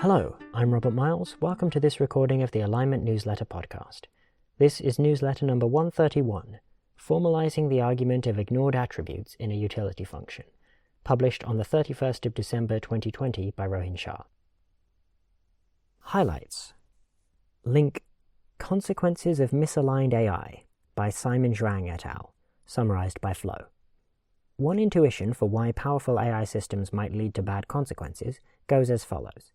Hello, I'm Robert Miles. Welcome to this recording of the Alignment Newsletter podcast. This is newsletter number 131, Formalizing the Argument of Ignored Attributes in a Utility Function, published on the 31st of December 2020 by Rohin Shah. Highlights. Link Consequences of Misaligned AI by Simon Zhuang et al., summarized by Flo. One intuition for why powerful AI systems might lead to bad consequences goes as follows.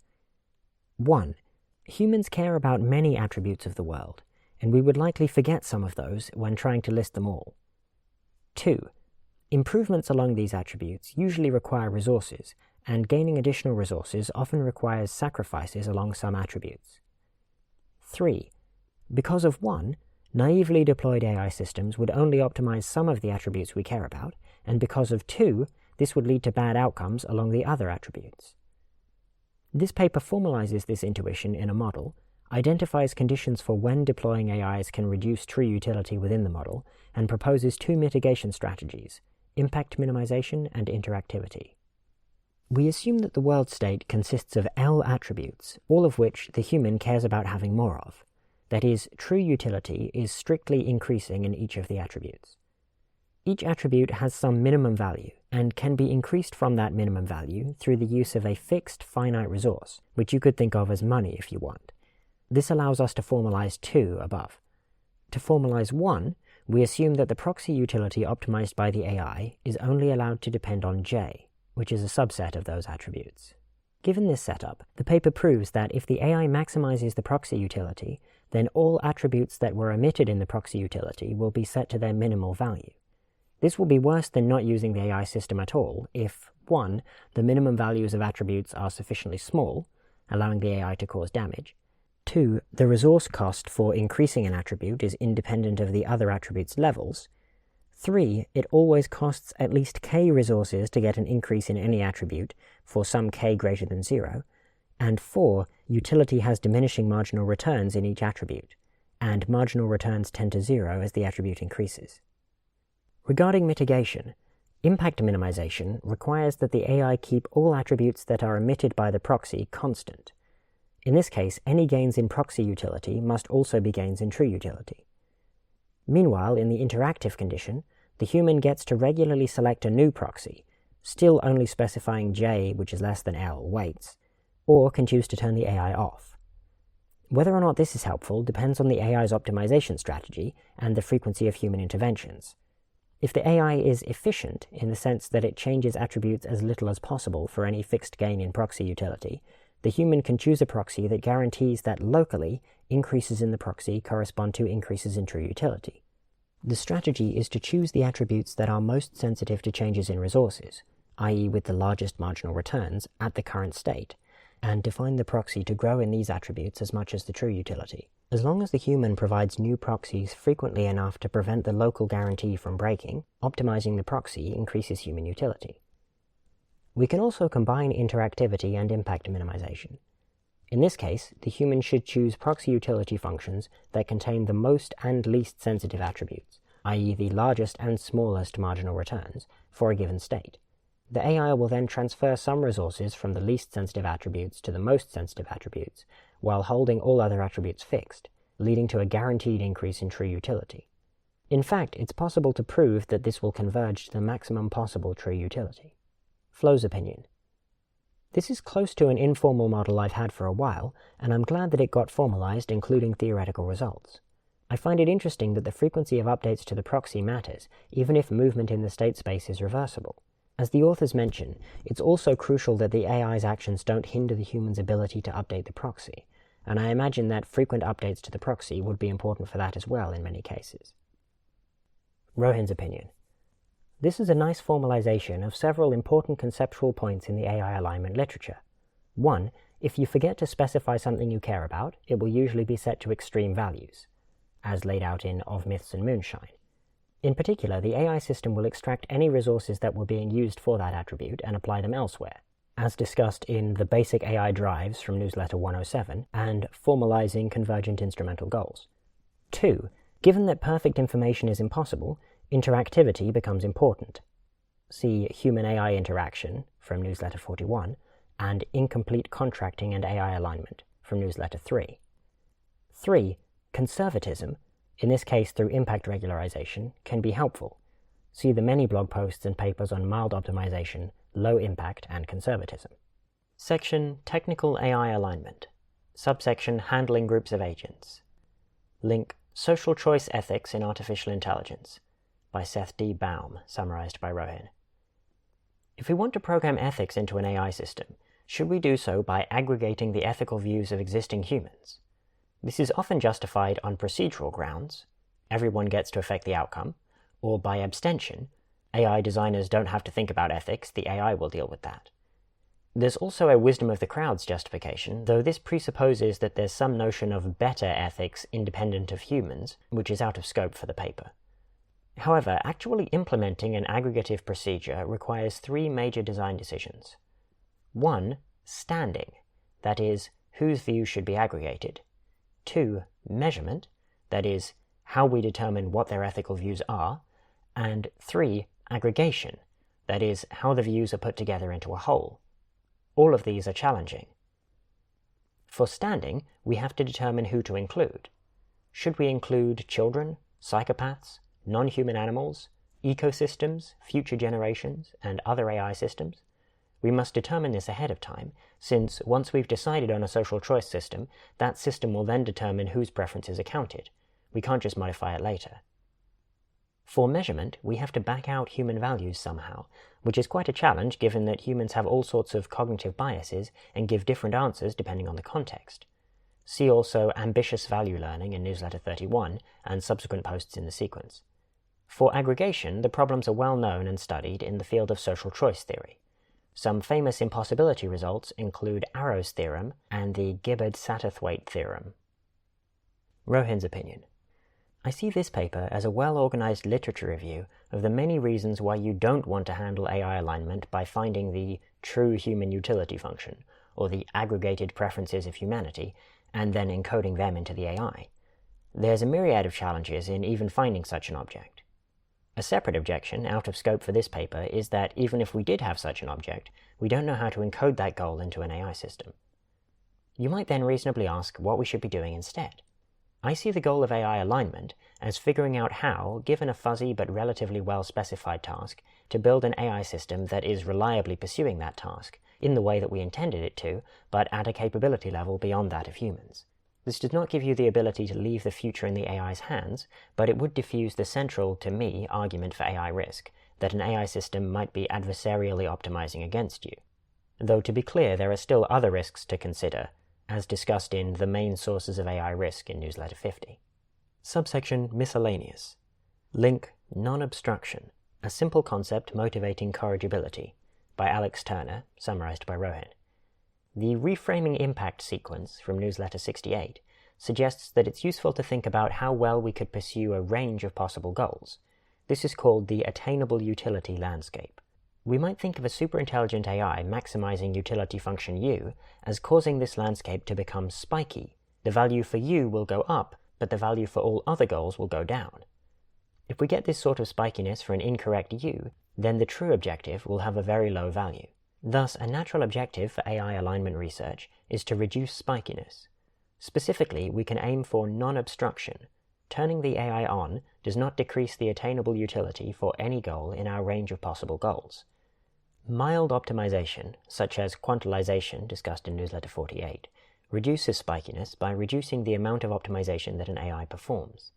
1. Humans care about many attributes of the world, and we would likely forget some of those when trying to list them all. 2. Improvements along these attributes usually require resources, and gaining additional resources often requires sacrifices along some attributes. 3. Because of 1, naively deployed AI systems would only optimize some of the attributes we care about, and because of 2, this would lead to bad outcomes along the other attributes. This paper formalizes this intuition in a model, identifies conditions for when deploying AIs can reduce true utility within the model, and proposes 2 mitigation strategies, impact minimization and interactivity. We assume that the world state consists of L attributes, all of which the human cares about having more of. That is, true utility is strictly increasing in each of the attributes. Each attribute has some minimum value, and can be increased from that minimum value through the use of a fixed finite resource, which you could think of as money if you want. This allows us to formalize 2 above. To formalize 1, we assume that the proxy utility optimized by the AI is only allowed to depend on J, which is a subset of those attributes. Given this setup, the paper proves that if the AI maximizes the proxy utility, then all attributes that were omitted in the proxy utility will be set to their minimal value. This will be worse than not using the AI system at all if, 1, the minimum values of attributes are sufficiently small, allowing the AI to cause damage, 2, the resource cost for increasing an attribute is independent of the other attribute's levels, 3, it always costs at least k resources to get an increase in any attribute for some k greater than 0, and 4, utility has diminishing marginal returns in each attribute, and marginal returns tend to 0 as the attribute increases. Regarding mitigation, impact minimization requires that the AI keep all attributes that are emitted by the proxy constant. In this case, any gains in proxy utility must also be gains in true utility. Meanwhile, in the interactive condition, the human gets to regularly select a new proxy, still only specifying J, which is less than L, weights, or can choose to turn the AI off. Whether or not this is helpful depends on the AI's optimization strategy and the frequency of human interventions. If the AI is efficient in the sense that it changes attributes as little as possible for any fixed gain in proxy utility, the human can choose a proxy that guarantees that locally increases in the proxy correspond to increases in true utility. The strategy is to choose the attributes that are most sensitive to changes in resources, i.e. with the largest marginal returns at the current state, and define the proxy to grow in these attributes as much as the true utility. As long as the human provides new proxies frequently enough to prevent the local guarantee from breaking, optimizing the proxy increases human utility. We can also combine interactivity and impact minimization. In this case, the human should choose proxy utility functions that contain the most and least sensitive attributes, i.e. the largest and smallest marginal returns, for a given state. The AI will then transfer some resources from the least sensitive attributes to the most sensitive attributes, while holding all other attributes fixed, leading to a guaranteed increase in true utility. In fact, it's possible to prove that this will converge to the maximum possible true utility. Flo's opinion. This is close to an informal model I've had for a while, and I'm glad that it got formalized, including theoretical results. I find it interesting that the frequency of updates to the proxy matters, even if movement in the state space is reversible. As the authors mention, it's also crucial that the AI's actions don't hinder the human's ability to update the proxy, and I imagine that frequent updates to the proxy would be important for that as well in many cases. Rohin's opinion. This is a nice formalization of several important conceptual points in the AI alignment literature. 1. If you forget to specify something you care about, it will usually be set to extreme values, as laid out in Of Myths and Moonshine. In particular, the AI system will extract any resources that were being used for that attribute and apply them elsewhere, as discussed in the Basic AI Drives from Newsletter 107 and Formalizing Convergent Instrumental Goals. 2. Given that perfect information is impossible, interactivity becomes important. See Human-AI Interaction from Newsletter 41 and incomplete contracting and AI alignment from newsletter 3. 3. Conservatism, in this case through impact regularization, can be helpful. See the many blog posts and papers on mild optimization, low impact, and conservatism. Section Technical AI Alignment. Subsection Handling Groups of Agents. Link Social Choice Ethics in Artificial Intelligence by Seth D. Baum, summarized by Rohin. If we want to program ethics into an AI system, should we do so by aggregating the ethical views of existing humans? This is often justified on procedural grounds, everyone gets to affect the outcome, or by abstention, AI designers don't have to think about ethics, the AI will deal with that. There's also a wisdom of the crowds justification, though this presupposes that there's some notion of better ethics independent of humans, which is out of scope for the paper. However, actually implementing an aggregative procedure requires 3 major design decisions. 1. Standing, that is, whose views should be aggregated. 2. Measurement, that is, how we determine what their ethical views are. And 3. Aggregation, that is, how the views are put together into a whole. All of these are challenging. For standing, we have to determine who to include. Should we include children, psychopaths, non-human animals, ecosystems, future generations, and other AI systems? We must determine this ahead of time, since once we've decided on a social choice system, that system will then determine whose preferences are counted. We can't just modify it later. For measurement, we have to back out human values somehow, which is quite a challenge given that humans have all sorts of cognitive biases and give different answers depending on the context. See also Ambitious Value Learning in newsletter 31 and subsequent posts in the sequence. For aggregation, the problems are well known and studied in the field of social choice theory. Some famous impossibility results include Arrow's theorem and the Gibbard-Satterthwaite theorem. Rohin's opinion. I see this paper as a well-organized literature review of the many reasons why you don't want to handle AI alignment by finding the true human utility function, or the aggregated preferences of humanity, and then encoding them into the AI. There's a myriad of challenges in even finding such an object. A separate objection, out of scope for this paper, is that even if we did have such an object, we don't know how to encode that goal into an AI system. You might then reasonably ask what we should be doing instead. I see the goal of AI alignment as figuring out how, given a fuzzy but relatively well-specified task, to build an AI system that is reliably pursuing that task, in the way that we intended it to, but at a capability level beyond that of humans. This does not give you the ability to leave the future in the AI's hands, but it would diffuse the central, to me, argument for AI risk, that an AI system might be adversarially optimizing against you. Though to be clear, there are still other risks to consider, as discussed in The Main Sources of AI Risk in newsletter 50. Subsection Miscellaneous. Link Non-Obstruction, a simple concept motivating corrigibility, by Alex Turner, summarized by Rohin. The reframing impact sequence from newsletter 68 suggests that it's useful to think about how well we could pursue a range of possible goals. This is called the attainable utility landscape. We might think of a superintelligent AI maximizing utility function U as causing this landscape to become spiky. The value for U will go up, but the value for all other goals will go down. If we get this sort of spikiness for an incorrect U, then the true objective will have a very low value. Thus, a natural objective for AI alignment research is to reduce spikiness. Specifically, we can aim for non-obstruction. Turning the AI on does not decrease the attainable utility for any goal in our range of possible goals. Mild optimization, such as quantization discussed in newsletter 48, reduces spikiness by reducing the amount of optimization that an AI performs.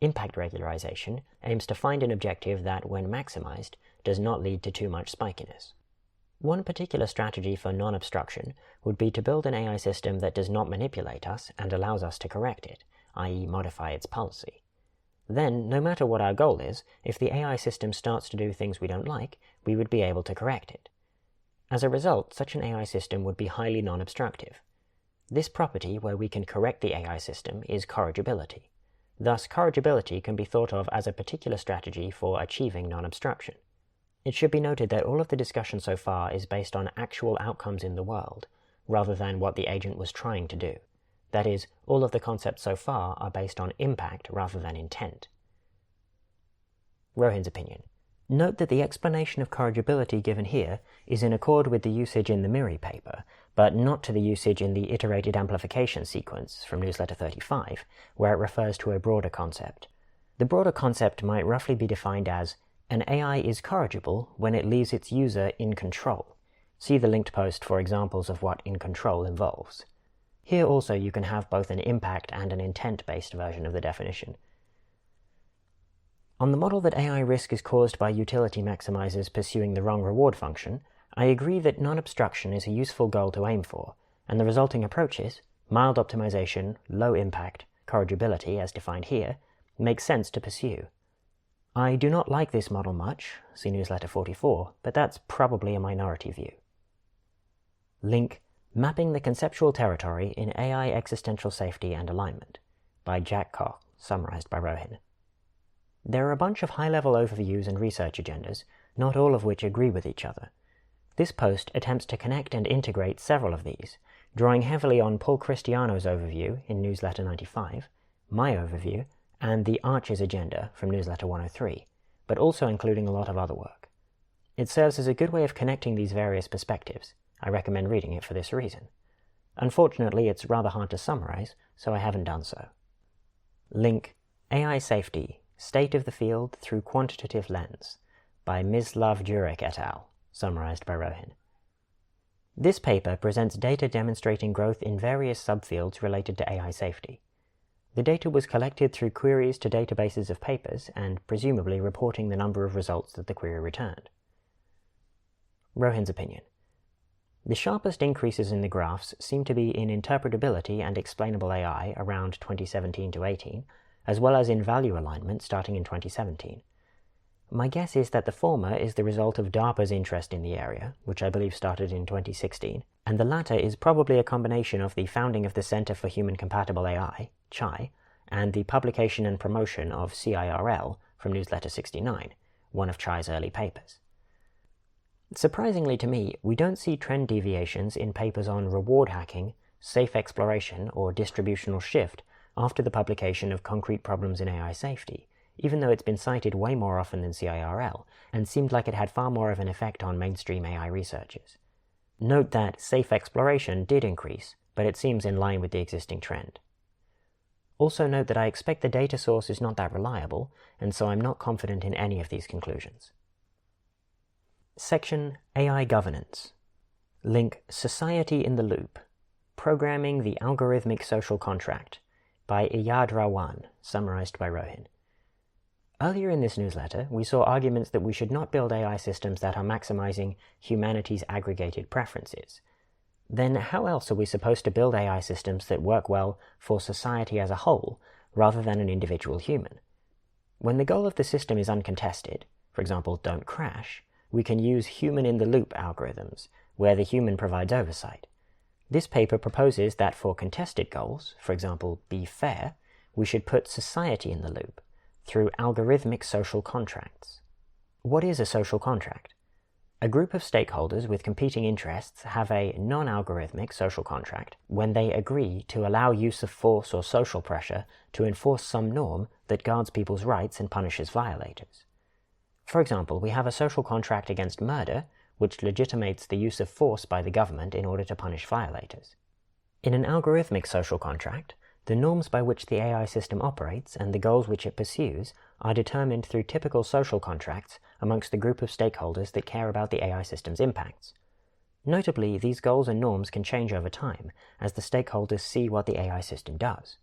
Impact regularization aims to find an objective that, when maximized, does not lead to too much spikiness. One particular strategy for non-obstruction would be to build an AI system that does not manipulate us and allows us to correct it, i.e. modify its policy. Then, no matter what our goal is, if the AI system starts to do things we don't like, we would be able to correct it. As a result, such an AI system would be highly non-obstructive. This property where we can correct the AI system is corrigibility. Thus, corrigibility can be thought of as a particular strategy for achieving non-obstruction. It should be noted that all of the discussion so far is based on actual outcomes in the world, rather than what the agent was trying to do. That is, all of the concepts so far are based on impact rather than intent. Rohin's opinion. Note that the explanation of corrigibility given here is in accord with the usage in the MIRI paper, but not to the usage in the iterated amplification sequence from newsletter 35, where it refers to a broader concept. The broader concept might roughly be defined as an AI is corrigible when it leaves its user in control. See the linked post for examples of what in control involves. Here also you can have both an impact and an intent-based version of the definition. On the model that AI risk is caused by utility maximizers pursuing the wrong reward function, I agree that non-obstruction is a useful goal to aim for, and the resulting approaches, mild optimization, low impact, corrigibility as defined here, make sense to pursue. I do not like this model much, see newsletter 44, but that's probably a minority view. Link, Mapping the Conceptual Territory in AI Existential Safety and Alignment, by Jack Koch, summarized by Rohin. There are a bunch of high-level overviews and research agendas, not all of which agree with each other. This post attempts to connect and integrate several of these, drawing heavily on Paul Cristiano's overview in newsletter 95, my overview, and the Arches agenda from newsletter 103, but also including a lot of other work. It serves as a good way of connecting these various perspectives. I recommend reading it for this reason. Unfortunately, it's rather hard to summarize, so I haven't done so. Link, AI Safety, State of the Field Through Quantitative Lens, by Mislav Jurek et al., summarized by Rohin. This paper presents data demonstrating growth in various subfields related to AI safety. The data was collected through queries to databases of papers and presumably reporting the number of results that the query returned. Rohin's opinion. The sharpest increases in the graphs seem to be in interpretability and explainable AI around 2017 to 18, as well as in value alignment starting in 2017. My guess is that the former is the result of DARPA's interest in the area, which I believe started in 2016, and the latter is probably a combination of the founding of the Center for Human Compatible AI, CHAI, and the publication and promotion of CIRL from newsletter 69, one of CHAI's early papers. Surprisingly to me, we don't see trend deviations in papers on reward hacking, safe exploration, or distributional shift after the publication of concrete problems in AI safety, even though it's been cited way more often than CIRL, and seemed like it had far more of an effect on mainstream AI researchers. Note that safe exploration did increase, but it seems in line with the existing trend. Also note that I expect the data source is not that reliable, and so I'm not confident in any of these conclusions. Section AI Governance. Link Society in the Loop, Programming the Algorithmic Social Contract, by Iyad Rawan, summarized by Rohin. Earlier in this newsletter, we saw arguments that we should not build AI systems that are maximizing humanity's aggregated preferences. Then how else are we supposed to build AI systems that work well for society as a whole, rather than an individual human? When the goal of the system is uncontested, for example, don't crash, we can use human-in-the-loop algorithms, where the human provides oversight. This paper proposes that for contested goals, for example, be fair, we should put society in the loop, through algorithmic social contracts. What is a social contract? A group of stakeholders with competing interests have a non-algorithmic social contract when they agree to allow use of force or social pressure to enforce some norm that guards people's rights and punishes violators. For example, we have a social contract against murder, which legitimates the use of force by the government in order to punish violators. In an algorithmic social contract, the norms by which the AI system operates and the goals which it pursues are determined through typical social contracts amongst the group of stakeholders that care about the AI system's impacts. Notably, these goals and norms can change over time as the stakeholders see what the AI system does.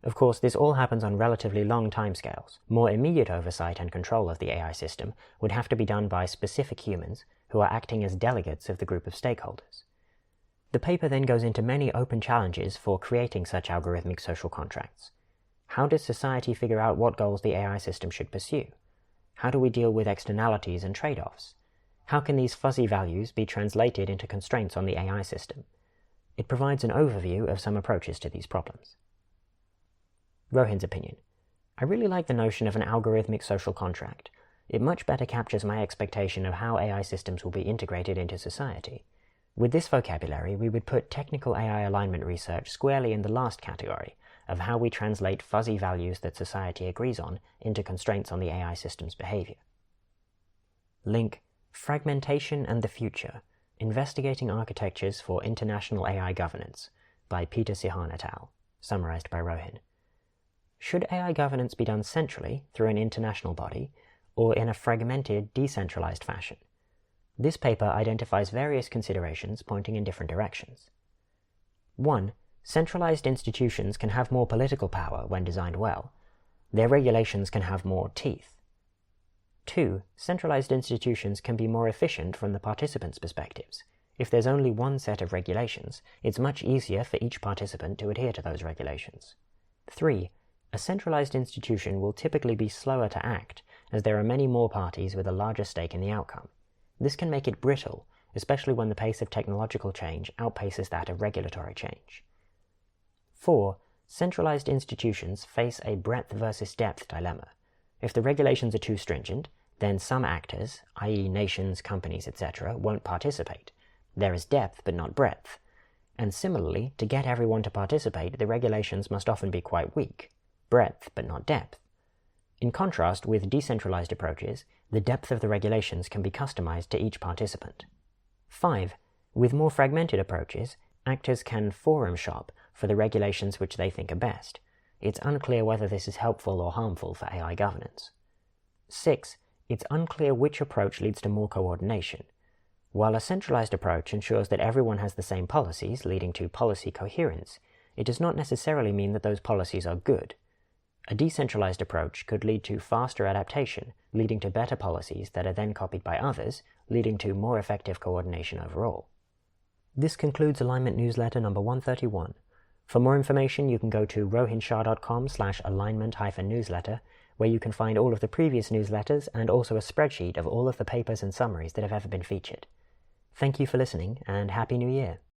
Of course, this all happens on relatively long timescales. More immediate oversight and control of the AI system would have to be done by specific humans who are acting as delegates of the group of stakeholders. The paper then goes into many open challenges for creating such algorithmic social contracts. How does society figure out what goals the AI system should pursue? How do we deal with externalities and trade-offs? How can these fuzzy values be translated into constraints on the AI system? It provides an overview of some approaches to these problems. Rohin's opinion. I really like the notion of an algorithmic social contract. It much better captures my expectation of how AI systems will be integrated into society. With this vocabulary, we would put technical AI alignment research squarely in the last category of how we translate fuzzy values that society agrees on into constraints on the AI system's behavior. Link Fragmentation and the Future, Investigating Architectures for International AI Governance by Peter Sihan et al., summarized by Rohin. Should AI governance be done centrally through an international body, or in a fragmented, decentralized fashion? This paper identifies various considerations pointing in different directions. 1. Centralized institutions can have more political power when designed well. Their regulations can have more teeth. 2. Centralized institutions can be more efficient from the participants' perspectives. If there's only one set of regulations, it's much easier for each participant to adhere to those regulations. 3. A centralized institution will typically be slower to act, as there are many more parties with a larger stake in the outcome. This can make it brittle, especially when the pace of technological change outpaces that of regulatory change. 4. Centralized institutions face a breadth versus depth dilemma. If the regulations are too stringent, then some actors, i.e. nations, companies, etc., won't participate. There is depth but not breadth. And similarly, to get everyone to participate, the regulations must often be quite weak. Breadth but not depth. In contrast with decentralized approaches, the depth of the regulations can be customized to each participant. 5. With more fragmented approaches, actors can forum shop for the regulations which they think are best. It's unclear whether this is helpful or harmful for AI governance. 6. It's unclear which approach leads to more coordination. While a centralized approach ensures that everyone has the same policies, leading to policy coherence, it does not necessarily mean that those policies are good. A decentralized approach could lead to faster adaptation, leading to better policies that are then copied by others, leading to more effective coordination overall. This concludes Alignment Newsletter number 131. For more information, you can go to rohinshah.com/alignment-newsletter, where you can find all of the previous newsletters and also a spreadsheet of all of the papers and summaries that have ever been featured. Thank you for listening, and Happy New Year!